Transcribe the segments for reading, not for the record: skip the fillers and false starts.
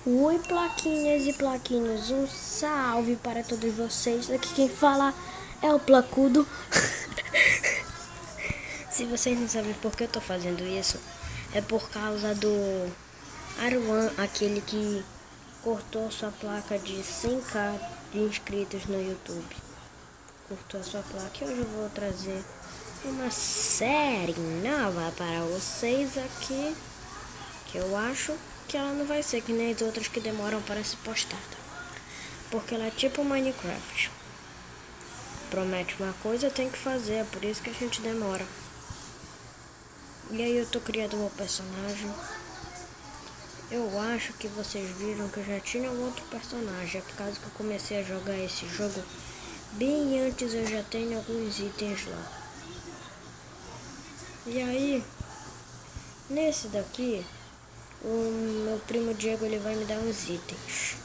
Oi, plaquinhas e plaquinhos, um salve para todos vocês. Aqui quem fala é o Placudo. Se vocês não sabem por que eu tô fazendo isso, é por causa do Arwan, aquele que cortou sua placa de 100k de inscritos no YouTube. Cortou a sua placa e hoje eu vou trazer uma série nova para vocês aqui, que eu acho que ela não vai ser que nem as outras que demoram para se postar, tá? Porque ela é tipo Minecraft. Promete uma coisa, tem que fazer, é por isso que a gente demora. E aí eu tô criando meu personagem. Eu acho que vocês viram que eu já tinha um outro personagem. É por causa que eu comecei a jogar esse jogo bem antes, eu já tenho alguns itens lá. E aí, nesse daqui, o meu primo Diego, ele vai me dar uns itens.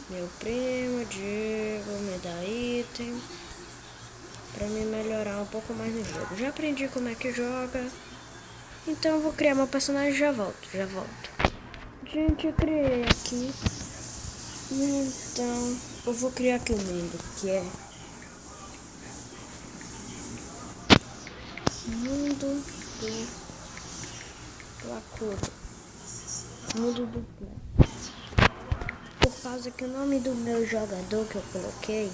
Meu primo Diego me dá item pra me melhorar um pouco mais no jogo. Já aprendi como é que joga, então eu vou criar meu personagem e já volto. Gente, eu criei aqui. Então, eu vou criar aqui um mundo, que é Mundo do Placudo. Mundo do Placudo. Por causa que o nome do meu jogador que eu coloquei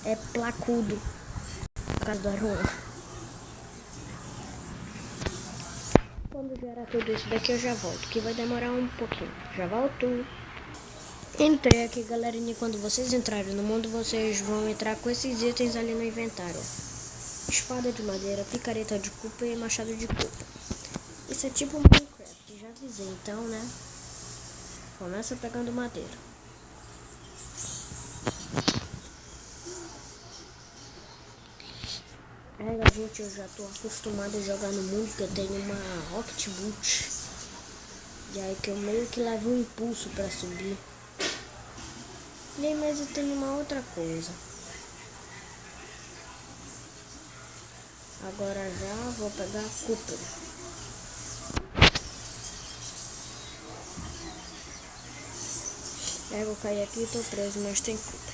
é Placudo. Por causa do Aruan. Quando gerar tudo isso daqui eu já volto, que vai demorar um pouquinho. Já volto. Entrei aqui, galerinha. Quando vocês entrarem no mundo, vocês vão entrar com esses itens ali no inventário. Espada de madeira, picareta de culpa e machado de culpa. Isso é tipo Minecraft, já avisei, então, né? Começa pegando madeira. Gente, eu já tô acostumado a jogar no mundo, que eu tenho uma Rocket Boot. E aí que eu meio que levo um impulso pra subir. E aí, mas eu tenho uma outra coisa. Agora já vou pegar a cúpula. Eu vou cair aqui e tô preso, mas tem cúpula.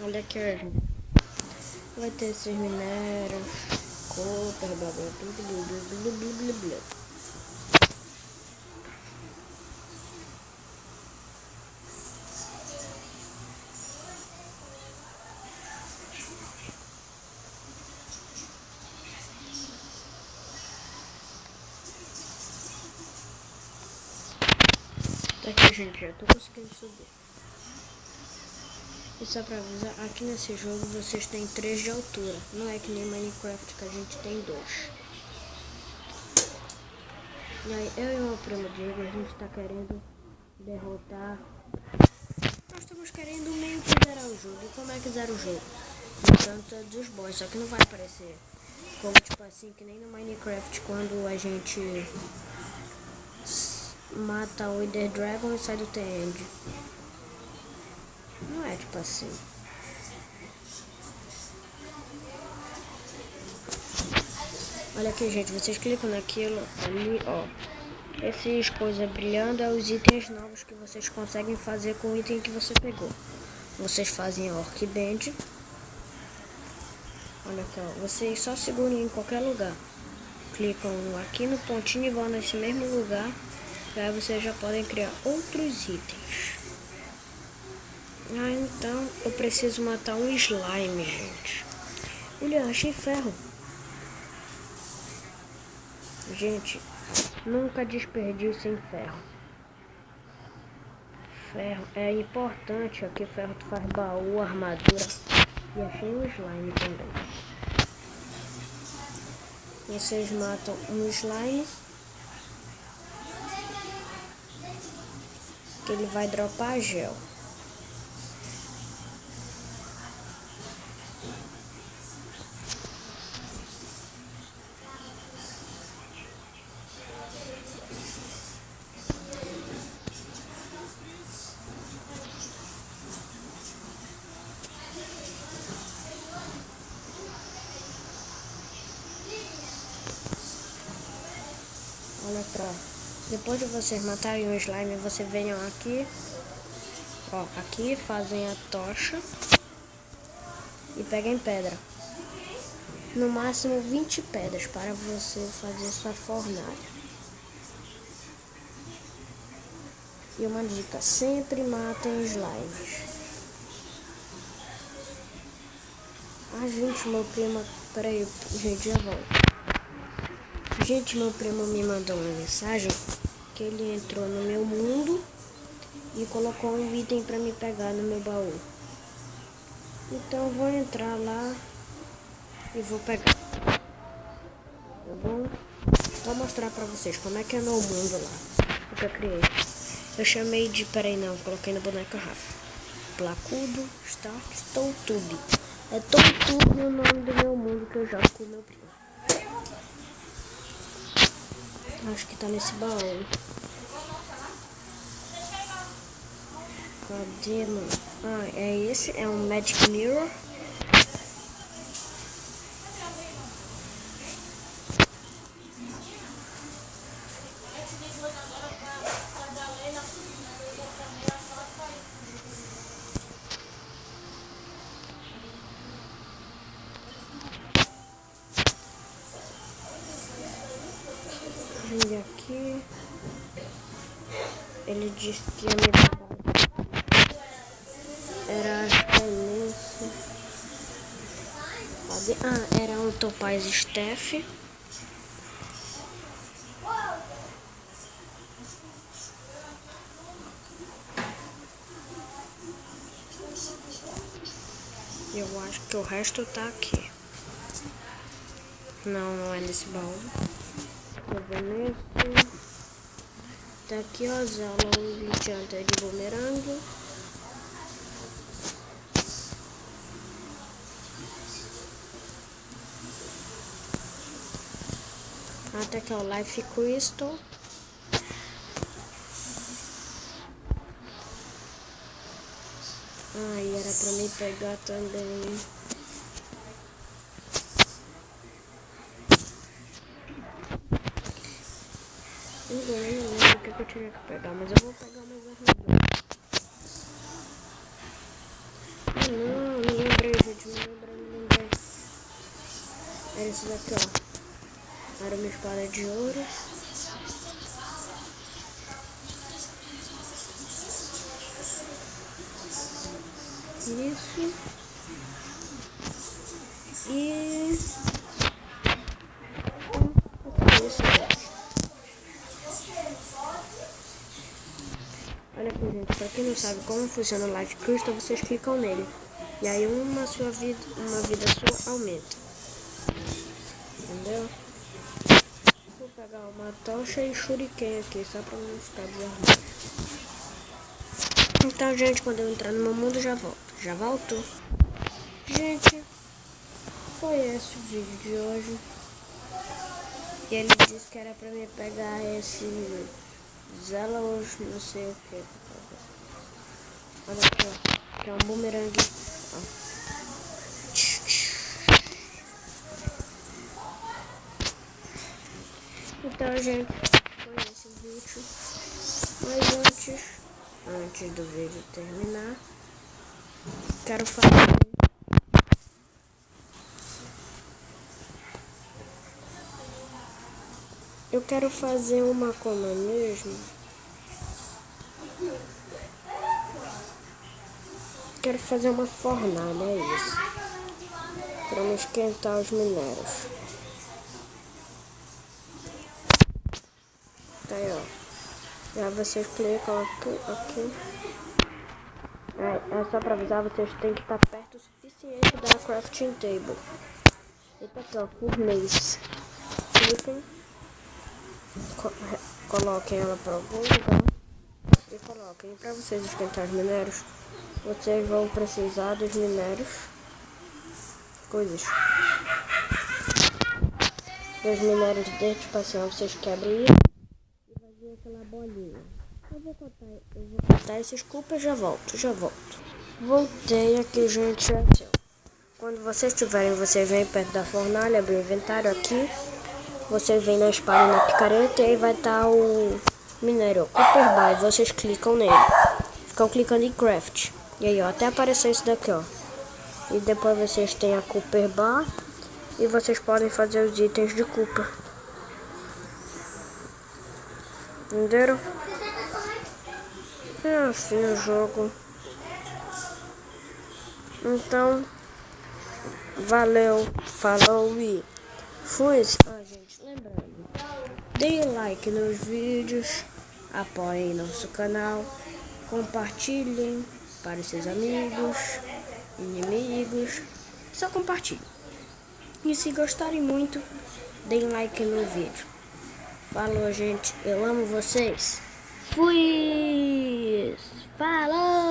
Olha aqui, gente. Vai ter esses minérios, copper, blá blá blá blá blá blá blá. Tá aqui, gente, já tô conseguindo subir. E só pra avisar, aqui nesse jogo vocês têm 3 de altura. Não é que nem Minecraft que a gente tem 2. E aí, eu e o meu primo Diego, a gente tá querendo derrotar. Nós estamos querendo meio que zerar o jogo. E como é que zera o jogo? Matando todos os boss, só que não vai aparecer como tipo assim, que nem no Minecraft, quando a gente mata o Wither Dragon e sai do The End. Não é tipo assim. Olha aqui, gente, vocês clicam naquilo ali, ó. Esses coisas brilhando é os itens novos que vocês conseguem fazer com o item que você pegou. Vocês fazem a Orc Band. Olha aqui, ó. Vocês só seguram em qualquer lugar. Clicam aqui no pontinho e vão nesse mesmo lugar. E aí vocês já podem criar outros itens. Ah, então eu preciso matar um slime, gente. Olha, achei ferro. Gente, nunca desperdicem ferro. Ferro é importante. Aqui ferro tu faz baú, armadura. E achei um slime também. Vocês matam um slime, que ele vai dropar gel. Olha pra. Depois de vocês matarem o slime, vocês venham aqui. Ó, aqui fazem a tocha. E peguem pedra. No máximo 20 pedras para você fazer sua fornalha. E uma dica, sempre matem slimes. Ah, gente, meu primo... Peraí, gente, já volto. Gente, meu primo me mandou uma mensagem que ele entrou no meu mundo e colocou um item para me pegar no meu baú. Então eu vou entrar lá e vou pegar. Tá bom? Vou mostrar pra vocês como é que é meu mundo lá. O que eu criei. Eu chamei de... Peraí, não. Coloquei no boneco Rafa. Placudo, Stark, Toutube. É Toutube o nome do meu mundo que eu jogo com o meu primo. Acho que tá nesse baú. Cadê, mano? Ah, é esse. É um Magic Mirror. E aqui ele disse que ia me dar. Era, acho que é nesse. Ah, era um Topaz Steph. Eu acho que o resto tá aqui. Não, não é nesse baú. Tô vendo esse. Tá aqui, ó, Zala, um enchante de bumerangue. Até que é o Life Crystal. Ah, e era pra mim pegar também. Eu não lembro o que eu tinha que pegar, mas eu vou pegar mais armadura. Ah, não, me lembrei, gente, me lembrei. Era esse daqui, ó. Era uma espada de ouro. Isso. E... isso. Olha aqui, gente, pra quem não sabe como funciona o Life Crystal, vocês clicam nele. E aí uma vida sua aumenta. Entendeu? Vou pegar uma tocha e shuriken aqui, só pra não ficar desarmado. Então, gente, quando eu entrar no meu mundo, já volto. Já volto? Gente, foi esse o vídeo de hoje. E ele disse que era pra mim pegar esse Zelos, não sei o que. Olha aqui, ó, que é um bumerangue. Ó. Então, gente, foi esse vídeo. Mas antes do vídeo terminar, quero falar. Eu quero fazer uma como mesmo. Quero fazer uma fornalha, é isso. Para me esquentar os minérios. Tá aí, ó. Já vocês clicam aqui. É só para avisar, vocês têm que estar perto o suficiente da crafting table. E tá aqui, ó, furnace. Cliquem. Coloquem ela para algum lugar. E coloquem. Para vocês esquentar os minérios, vocês vão precisar dos minérios. Coisas. Dos minérios de espacial, vocês quebram isso e vai vir aquela bolinha. Eu vou cortar esses cubos e já volto. Voltei aqui, gente. Quando vocês tiverem, vocês vêm perto da fornalha, abre o inventário aqui. Você vem na espada e na picareta e aí vai estar o minério Copper Bar. Vocês clicam nele. Ficam clicando em craft. E aí, ó, até apareceu isso daqui, ó. E depois vocês têm a Copper Bar. E vocês podem fazer os itens de Cooper. Entenderam? É assim o jogo. Então, valeu, falou e fui. Gente, lembrando, deem like nos vídeos, apoiem nosso canal, compartilhem para os seus amigos, inimigos, só compartilhem. E se gostarem muito, deem like no vídeo. Falou, gente, eu amo vocês. Fui! Falou!